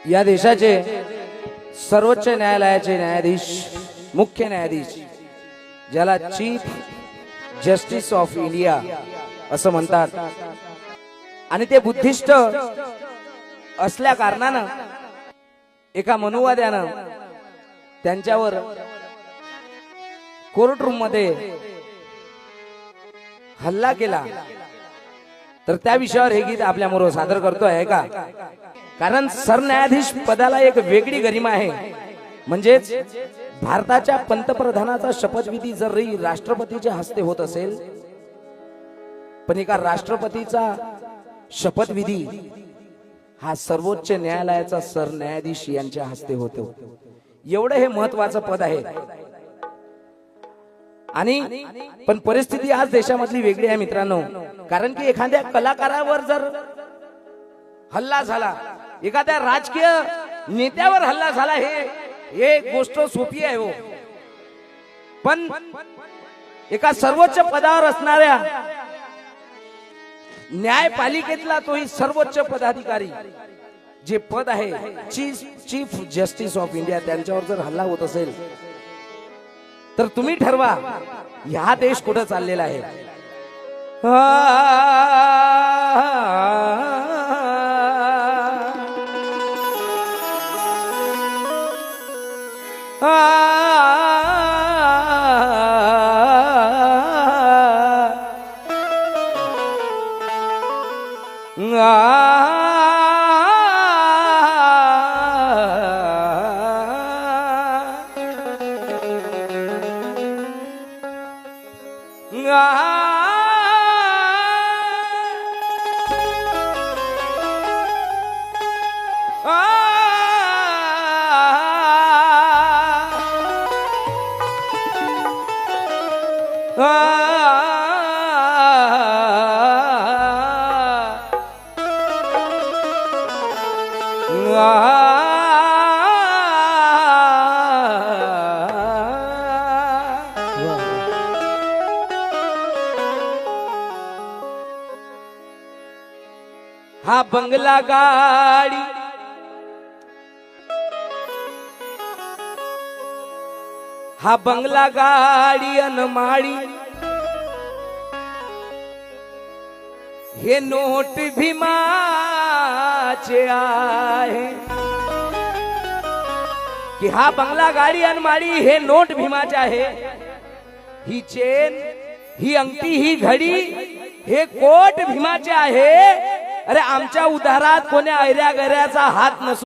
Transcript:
या देशाचे सर्वोच्च न्यायालयाचे न्यायाधीश, मुख्य न्यायाधीश, ज्याला चीफ जस्टिस ऑफ इंडिया असं म्हणतात, आणि ते बुद्धिस्ट असल्या कारणानं एका मनुवाद्यानं त्यांच्यावर कोर्ट रूम मध्ये हल्ला केला. तर त्या विषयावर हे गीत आपल्या समोर सादर करतोय का, कारण सरन्यायाधीश पदाला एक वेगळी गरिमा आहे. म्हणजेच भारताच्या पंतप्रधानाचा शपथविधी जरी राष्ट्रपतीच्या हस्ते होत असेल, पण एका राष्ट्रपतीचा शपथविधी हा सर्वोच्च न्यायालयाचा सरन्यायाधीश यांच्या हस्ते होतो. एवढं हे महत्वाचं पद आहे. आणि पण परिस्थिती आज देशामधली वेगळी आहे मित्रांनो, कारण की एखाद्या कलाकारावर जर हल्ला झाला, एखाद्या राजकीय नेत्यावर हल्ला झाला, हे गोष्ट सोपी आहे हो. पण एका सर्वोच्च पदावर असणाऱ्या न्यायपालिकेतला तोही सर्वोच्च पदाधिकारी जे पद आहे चीफ जस्टिस ऑफ इंडिया, त्यांच्यावर जर हल्ला होत असेल तर तुम्ही ठरवा हा देश कुठं चाललेला आहे. हा बंगला गाडी, हा बंगला गाडी अनमाळी, हे नोट भीमाचे आहे. कि हा बंगला गाडी अनमाळी हे नोट भीमाचे आहे. ही चेन, ही अंगठी, ही घडी हे कोट भीमाचे आहे. अरे आमच्या उदारात कोण्या ऐऱ्या गैऱ्याचा हात नसू